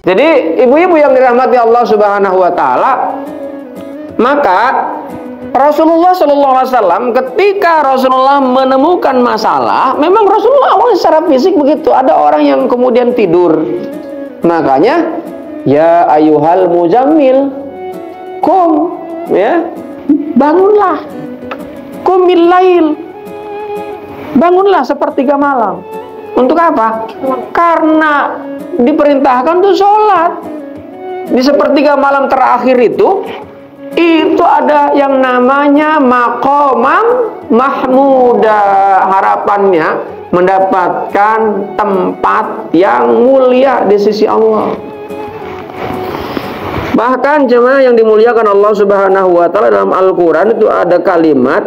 Jadi ibu-ibu yang dirahmati Allah Subhanahu wa taala, maka Rasulullah SAW ketika Rasulullah menemukan masalah, memang Rasulullah awalnya secara fisik begitu, ada orang yang kemudian tidur. Makanya ya ayyuhal muzammil kum, ya, bangunlah, qumil lail, bangunlah sepertiga malam. Untuk apa? Karena diperintahkan tuh sholat. Di sepertiga malam terakhir itu ada yang namanya maqamam mahmuda, harapannya mendapatkan tempat yang mulia di sisi Allah. Bahkan jemaah yang dimuliakan Allah Subhanahu wa taala, dalam Al-Qur'an itu ada kalimat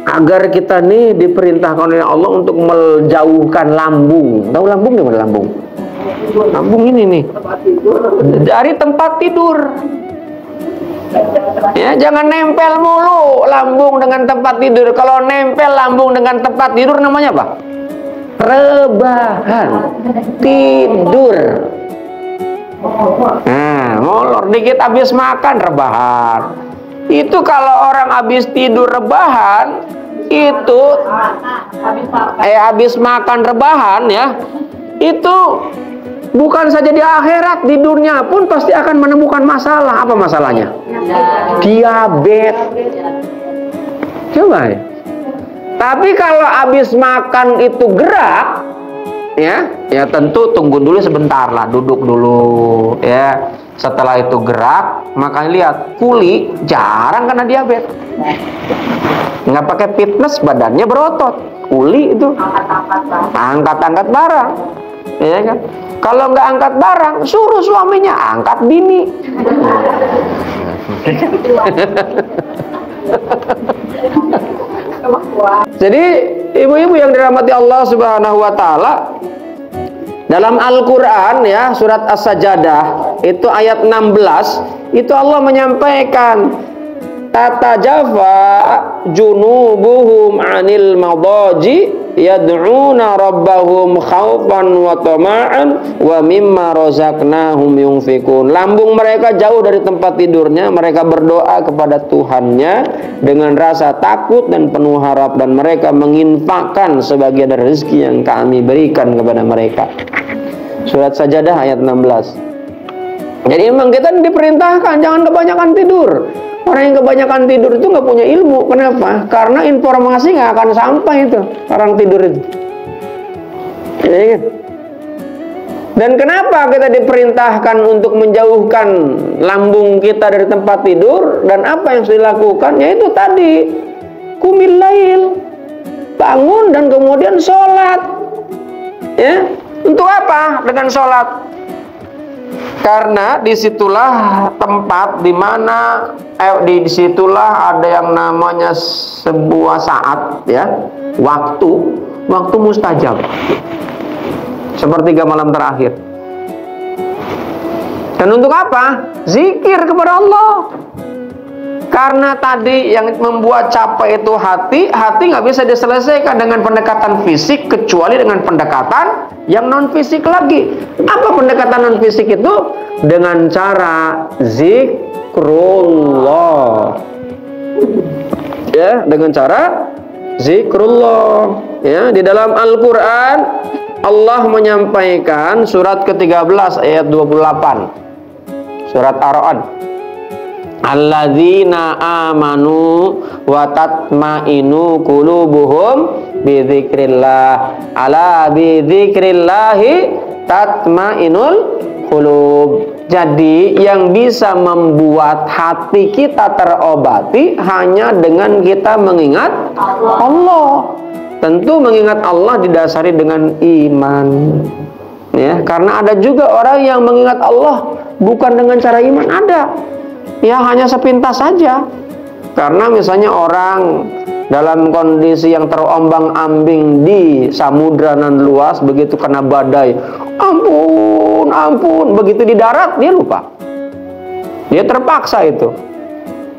agar kita nih diperintahkan oleh Allah untuk menjauhkan lambung. Tahu lambung di mana lambung? Lambung ini nih, dari tempat tidur. Ya, jangan nempel mulu lambung dengan tempat tidur. Kalau nempel lambung dengan tempat tidur namanya apa? Rebahan, tidur. Nah, molor dikit habis makan rebahan. Itu kalau orang habis tidur rebahan, itu habis makan rebahan ya, itu bukan saja di akhirat, di dunia pun pasti akan menemukan masalah. Apa masalahnya? Diabetes. Coba ya. Tapi kalau habis makan itu gerak, ya tentu tunggu dulu sebentar lah, duduk dulu ya. Setelah itu gerak, makanya lihat kuli jarang kena diabetes. Nggak pakai fitness, badannya berotot. Kuli itu angkat-angkat barang, ya kan? Kalau nggak angkat barang, suruh suaminya angkat bini. Jadi ibu-ibu yang dirahmati Allah Subhanahu wa taala, dalam Al-Qur'an ya, surat As-Sajdah itu ayat 16, itu Allah menyampaikan tatajafa junubuhum 'anil madaji yad'una rabbahum khaufan wa tama'an wa mimma razaqnahum yunfikun. Lambung mereka jauh dari tempat tidurnya, mereka berdoa kepada Tuhannya dengan rasa takut dan penuh harap, dan mereka menginfakkan sebagian dari rezeki yang kami berikan kepada mereka. Surat Sajdah ayat 16. Jadi memang kita diperintahkan jangan kebanyakan tidur. Orang yang kebanyakan tidur itu nggak punya ilmu. Kenapa? Karena informasi nggak akan sampai itu orang tidur itu. Dan kenapa kita diperintahkan untuk menjauhkan lambung kita dari tempat tidur? Dan apa yang harus dilakukan? Yaitu tadi qumil lail, bangun dan kemudian sholat. Ya, untuk apa dengan sholat? Karena disitulah tempat dimana disitulah ada yang namanya sebuah saat ya, waktu mustajab, sepertiga malam terakhir. Dan untuk apa? Zikir kepada Allah. Karena tadi yang membuat capek itu hati nggak bisa diselesaikan dengan pendekatan fisik, kecuali dengan pendekatan yang non fisik lagi. Apa pendekatan non fisik itu? Dengan cara zikrullah. Ya, dengan cara zikrullah. Ya, di dalam Al-Qur'an Allah menyampaikan surat ke-13 ayat 28. Surat Ar-Ra'd. Alladzina amanu wa tatmainu qulubuhum bidzikrillah. Ala bidzikrillahi tatmainul qulub. Jadi yang bisa membuat hati kita terobati hanya dengan kita mengingat Allah. Tentu mengingat Allah didasari dengan iman. Ya, karena ada juga orang yang mengingat Allah bukan dengan cara iman, ada. Ya hanya sepintas saja. Karena misalnya orang dalam kondisi yang terombang-ambing di samudra nan luas, begitu kena badai, ampun, begitu di darat dia lupa. Dia terpaksa itu,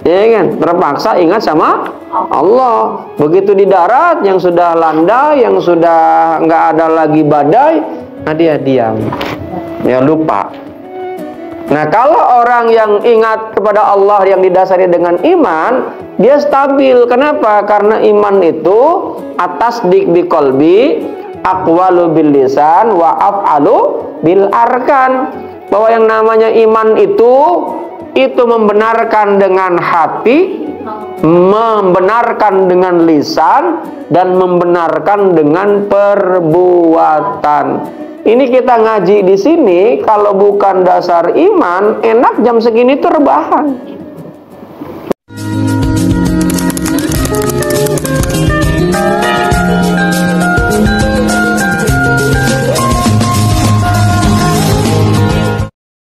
ya kan? Terpaksa ingat sama Allah. Begitu di darat yang sudah landai, yang sudah nggak ada lagi badai, nah dia diam, ya lupa. Nah, kalau orang yang ingat kepada Allah yang didasari dengan iman, dia stabil. Kenapa? Karena iman itu atas dik bi qalbi, aqwalu bil lisan, wa af'alu bil arkan. Bahwa yang namanya iman itu membenarkan dengan hati, membenarkan dengan lisan, dan membenarkan dengan perbuatan. Ini kita ngaji di sini, kalau bukan dasar iman, enak jam segini tuh rebahan.